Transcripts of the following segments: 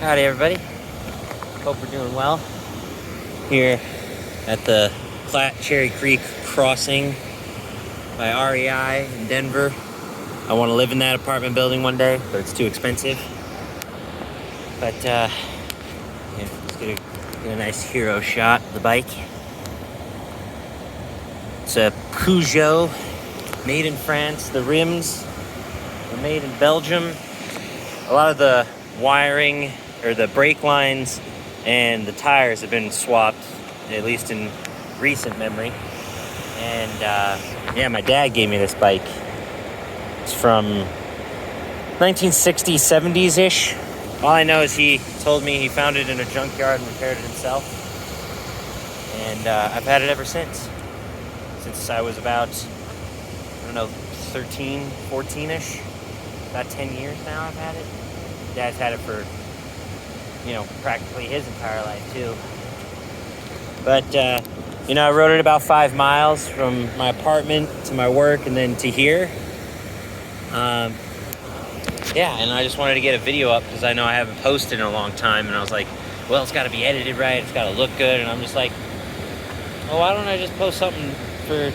Howdy everybody, hope we're doing well. Here at the Platte Cherry Creek crossing by REI in Denver. I want to live in that apartment building one day, but it's too expensive. But let's get a nice hero shot of the bike. It's a Peugeot, made in France. The rims are made in Belgium. A lot of the wiring or the brake lines and the tires have been swapped, at least in recent memory. And my dad gave me this bike. It's from 1960s, 70s-ish. All I know is he told me he found it in a junkyard and repaired it himself. And I've had it ever since I was about, 13, 14-ish. About 10 years now I've had it. Dad's had it for, practically his entire life too. But, I rode it about 5 miles from my apartment to my work and then to here. And I just wanted to get a video up because I know I haven't posted in a long time. And I was like, well, it's got to be edited right. It's got to look good. And I'm just like, well, why don't I just post something for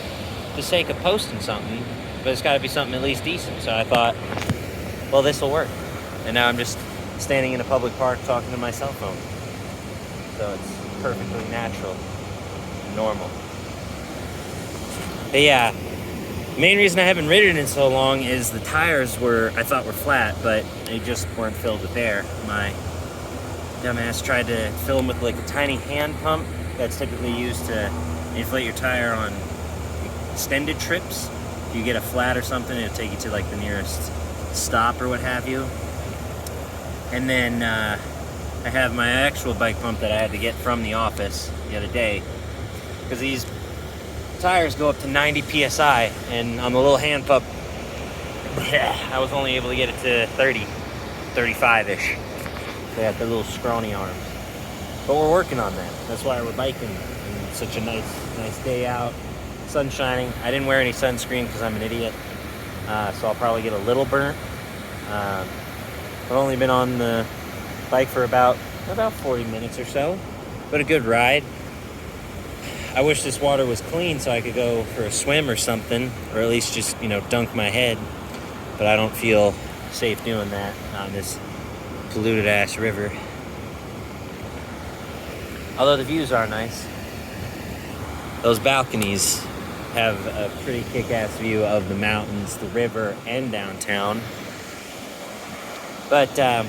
the sake of posting something? But it's got to be something at least decent. So I thought, well, this will work. And now I'm just standing in a public park talking to my cell phone. So it's perfectly natural and normal. But yeah, the main reason I haven't ridden it in so long is the tires I thought were flat, but they just weren't filled with air. My dumbass tried to fill them with like a tiny hand pump that's typically used to inflate your tire on extended trips. If you get a flat or something, it'll take you to like the nearest stop or what have you. And then I have my actual bike pump that I had to get from the office the other day because these tires go up to 90 psi, and on the little hand pump, I was only able to get it to 30, 35-ish. They got the little scrawny arms. But we're working on that. That's why we're biking. And it's such a nice day out. Sun shining. I didn't wear any sunscreen because I'm an idiot. So I'll probably get a little burnt. I've only been on the bike for about 40 minutes or so, but a good ride. I wish this water was clean so I could go for a swim or something, or at least just, dunk my head, but I don't feel safe doing that on this polluted ass river. Although the views are nice. Those balconies have a pretty kick-ass view of the mountains, the river, and downtown. But I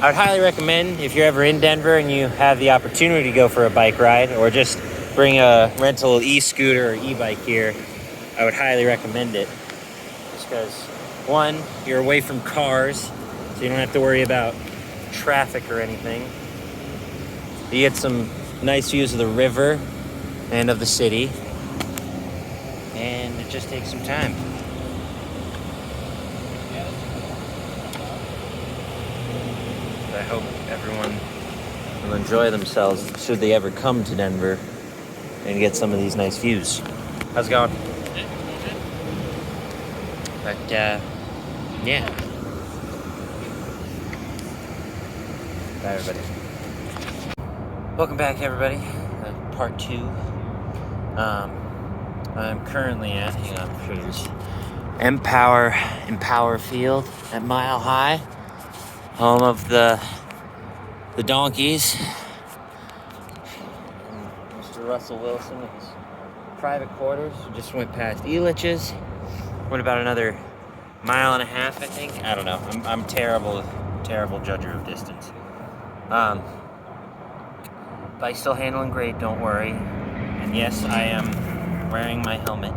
would highly recommend, if you're ever in Denver and you have the opportunity to go for a bike ride or just bring a rental e-scooter or e-bike here, I would highly recommend it. Just because, one, you're away from cars, so you don't have to worry about traffic or anything. You get some nice views of the river and of the city, and it just takes some time. I hope everyone will enjoy themselves should they ever come to Denver and get some of these nice views. How's it going? But, yeah. Bye, everybody. Welcome back, everybody. Part 2. I'm currently at, Empower Field at Mile High. Home of the donkeys. Mr. Russell Wilson with his private quarters. Just went past Elitch's. Went about another mile and a half, I think. I don't know. I'm terrible judger of distance. Bike's still handling great, don't worry. And yes, I am wearing my helmet.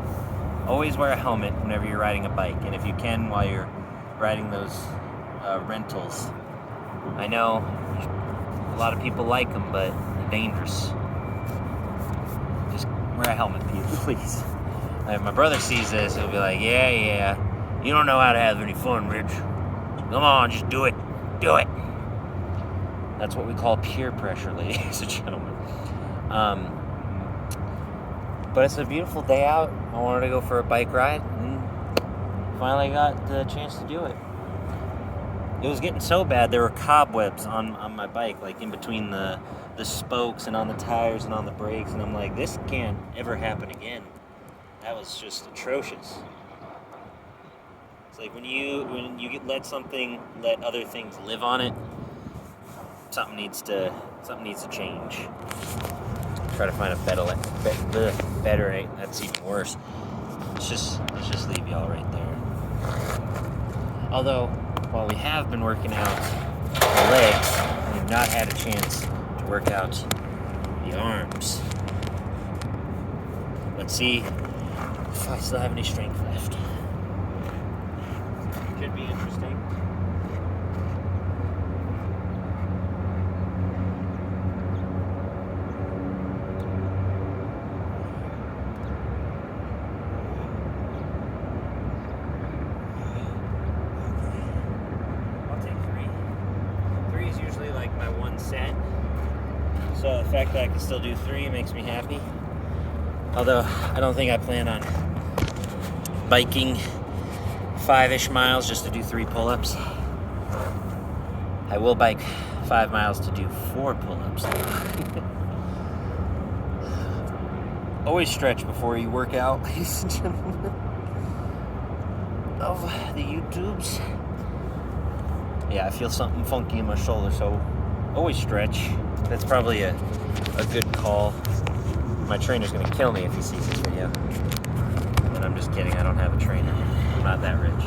Always wear a helmet whenever you're riding a bike. And if you can, while you're riding those rentals. I know a lot of people like them, but they're dangerous. Just wear a helmet, please. If my brother sees this, he'll be like, yeah, you don't know how to have any fun, Rich. Come on, just do it. Do it. That's what we call peer pressure, ladies and gentlemen. But it's a beautiful day out. I wanted to go for a bike ride, and finally got the chance to do it. it was getting so bad there were cobwebs on my bike, like in between the spokes and on the tires and on the brakes, and I'm like, this can't ever happen again. That was just atrocious. It's like when you let other things live on it, something needs to change. Try to find a better. That's even worse. Let's just leave y'all right there. Although, while we have been working out the legs, we have not had a chance to work out the arms. Let's see if I still have any strength left. Could be interesting. I'll take 3. 3 is usually like my one set. So the fact that I can still do 3 makes me happy. Although I don't think I plan on biking 5-ish miles just to do 3 pull-ups. I will bike 5 miles to do 4 pull-ups. Always stretch before you work out, ladies and gentlemen of the YouTubes. Yeah, I feel something funky in my shoulder, so always stretch. That's probably a good call. My trainer's gonna kill me if he sees this video. And I'm just kidding, I don't have a trainer. I'm not that rich.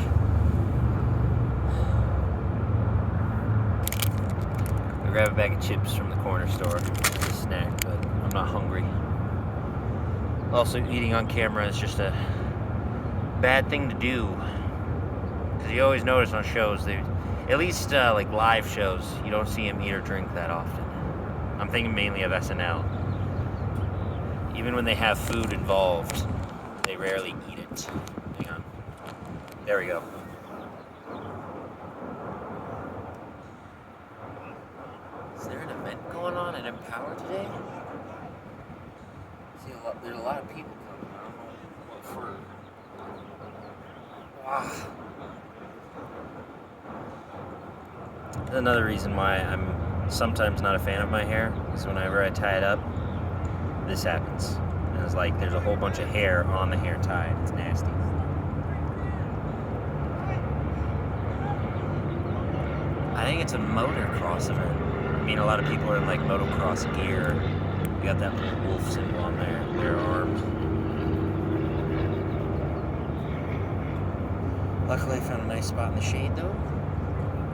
I grab a bag of chips from the corner store. It's a snack, but I'm not hungry. Also, eating on camera is just a bad thing to do. Because you always notice on shows, at least like live shows, you don't see them eat or drink that often. I'm thinking mainly of SNL. Even when they have food involved, they rarely eat it. Hang on. There we go. Is there an event going on at Empower today? There's a lot of people coming. I don't know what for. Wow. Another reason why I'm sometimes not a fan of my hair is whenever I tie it up, this happens. And it's like there's a whole bunch of hair on the hair tied. It's nasty. I think it's a motocross event. I mean, a lot of people are in like motocross gear. You got that little wolf symbol on their arms. Luckily, I found a nice spot in the shade though.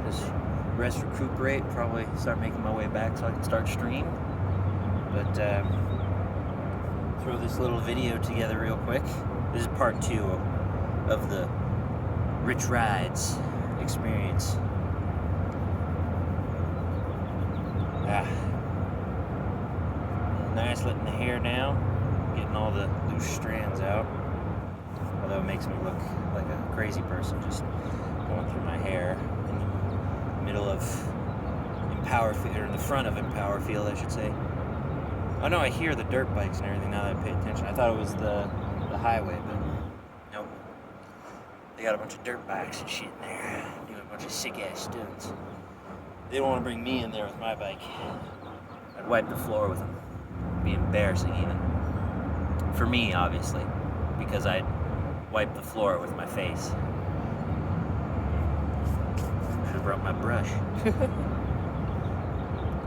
Just rest, recuperate, probably start making my way back so I can start stream. But throw this little video together real quick. This is part 2 of the Rich Rides experience. Nice letting the hair down, getting all the loose strands out. Although it makes me look like a crazy person just going through my hair in the middle of Empower Field, or in the front of Empower Field, I should say. Oh no, I hear the dirt bikes and everything now that I pay attention. I thought it was the highway, but nope. They got a bunch of dirt bikes and shit in there, doing a bunch of sick ass stunts. They don't want to bring me in there with my bike. I'd wipe the floor with them. It'd be embarrassing even. For me, obviously, because I'd wipe the floor with my face. Should have brought my brush.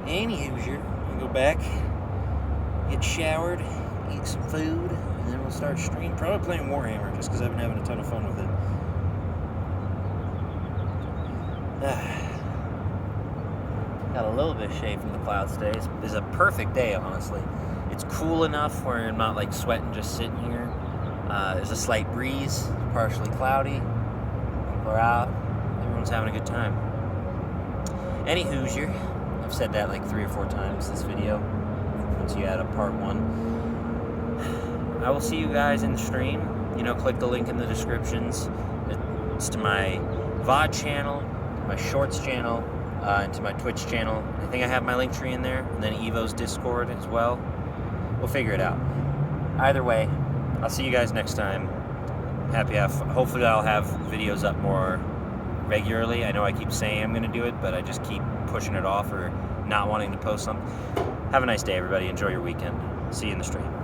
Anywho, we'll go back, get showered, eat some food, and then we'll start streaming. Probably playing Warhammer, just because I've been having a ton of fun with it. Got a little bit of shade from the clouds today. It's a perfect day, honestly. It's cool enough where I'm not like sweating just sitting here. There's a slight breeze, partially cloudy. People are out. Everyone's having a good time. Any Hoosier. I've said that like 3 or 4 times this video. Once you add up part 1. I will see you guys in the stream. You know, click the link in the descriptions. It's to my VOD channel, my Shorts channel, and to my Twitch channel. I think I have my link tree in there, and then Evo's Discord as well. We'll figure it out. Either way, I'll see you guys next time. Hopefully I'll have videos up more regularly. I know I keep saying I'm going to do it, but I just keep pushing it off or not wanting to post something. Have a nice day, everybody. Enjoy your weekend. See you in the stream.